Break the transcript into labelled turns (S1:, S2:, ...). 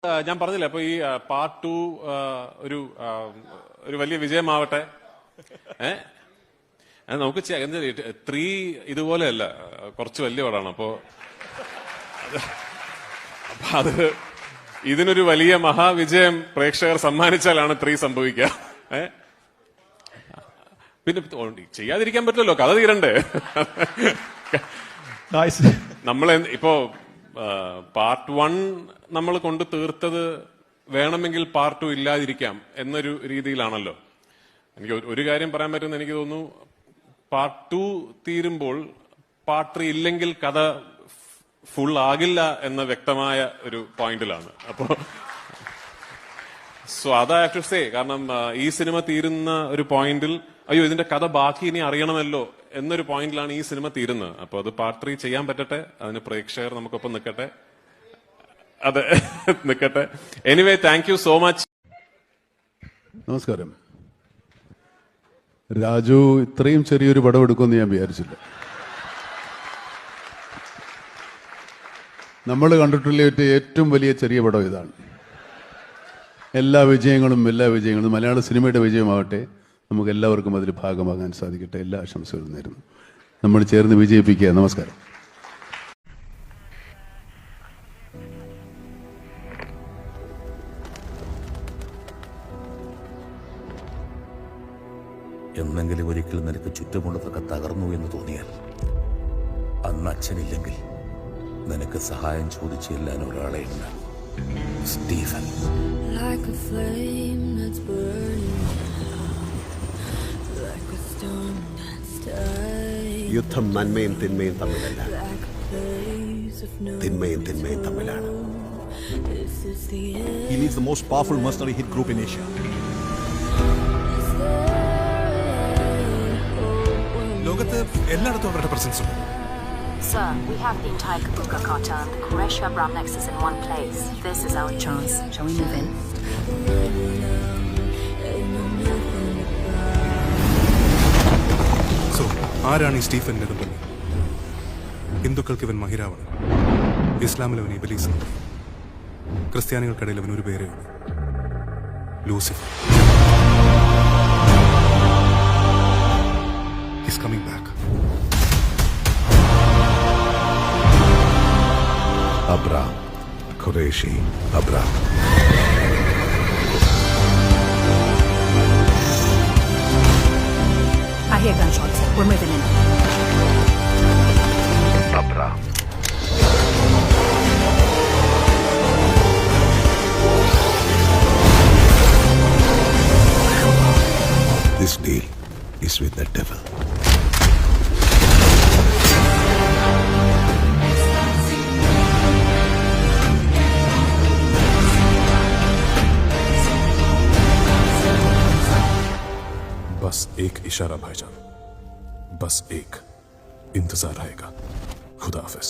S1: ഞാൻ പറഞ്ഞില്ല അപ്പൊ ഈ പാർട്ട് 2 ഒരു വലിയ വിജയമാവട്ടെ. നമുക്ക് 3 ഇതുപോലെയല്ല, കുറച്ച് വലിയ പടമാണ്. അപ്പോ അത് ഇതിനൊരു വലിയ മഹാവിജയം പ്രേക്ഷകർ സമ്മാനിച്ചാലാണ് 3 സംഭവിക്കുക. പിന്നെ ചെയ്യാതിരിക്കാൻ പറ്റില്ലല്ലോ, കഥ തീരണ്ടേ. നമ്മൾ ഇപ്പോ പാർട്ട് 1 നമ്മൾ കൊണ്ട് തീർത്തത് വേണമെങ്കിൽ പാർട്ട് 2 ഇല്ലാതിരിക്കാം എന്നൊരു രീതിയിലാണല്ലോ. എനിക്ക് ഒരു കാര്യം പറയാൻ പറ്റുമെന്ന് എനിക്ക് തോന്നുന്നു, പാർട്ട് 2 തീരുമ്പോൾ പാർട്ട് 3 ഇല്ലെങ്കിൽ കഥ ഫുൾ ആകില്ല എന്ന വ്യക്തമായ ഒരു പോയിന്റിലാണ്. അപ്പോ അത് ഐ ഹാവ് ടു സേ. കാരണം ഈ സിനിമ തീരുന്ന ഒരു പോയിന്റിൽ അയ്യോ ഇതിന്റെ കഥ ബാക്കി ഇനി അറിയണമല്ലോ എന്നൊരു പോയിന്റിലാണ് ഈ സിനിമ തീരുന്നത്. അപ്പൊ അത് പാർട്ട് 3 ചെയ്യാൻ പറ്റട്ടെ, അതിന് പ്രേക്ഷകർ നമുക്കൊപ്പം നിൽക്കട്ടെ. അതെ, നിൽക്കട്ടെ. Anyway, thank you so much.
S2: നമസ്കാരം. രാജു ഇത്രയും ചെറിയൊരു പടം എടുക്കുമെന്ന് ഞാൻ വിചാരിച്ചില്ല. നമ്മൾ കണ്ടിട്ടുള്ള ഏറ്റവും വലിയ ചെറിയ പടം ഇതാണ്. എല്ലാ വിജയങ്ങളും മലയാള സിനിമയുടെ വിജയമാവട്ടെ. നമുക്ക് എല്ലാവർക്കും അതിൽ ഭാഗമാകാൻ സാധിക്കട്ടെ. എല്ലാ ആശംസകളും നേരുന്നു. നമ്മൾ ചേർന്ന് വിജയിപ്പിക്കുക. നമസ്കാരം.
S3: എന്നെങ്കിലും ഒരിക്കൽ നിനക്ക് ചുറ്റുമുള്ളതൊക്കെ തകർന്നു എന്ന് തോന്നിയാൽ, അന്ന് അച്ഛനില്ലെങ്കിൽ നിനക്ക് സഹായം ചോദിച്ചു ചെല്ലാൻ ഒരാളെ ഉണ്ട്, സ്റ്റീഫൻ.
S4: യുദ്ധം നന്മയും തിന്മയും തമ്മിലല്ല, തിന്മയും തമ്മിലാണ്.
S5: He leads the most powerful mercenary hit group in Asia. ലോകത്ത് എല്ലായിടത്തും അവരുടെ പ്രസൻസ് ഉണ്ട്.
S6: Sir, we have the entire Kabuka cartel and the Quresh Abraham Nexus in one place. This is our chance. Shall we move in?
S5: So ആരാണ് ഈ Stephen Nedumpally? ഹിന്ദുക്കൾക്ക് ഇവൻ മഹിരാവണ്, ഇസ്ലാമിൽ അവൻ ഇബലീസ്, ക്രിസ്ത്യാനികൾക്കിടയിൽ അവൻ ഒരു പേരേ ഉള്ളൂ, Lucifer. He's coming back.
S4: Abraham, Qureshi, Abraham.
S6: I hear gunshots. We're moving in.
S4: Abraham. This deal is with the devil.
S5: बस एक इशारा भाईजान, बस एक इंतजार रहेगा. खुदा हाफिज.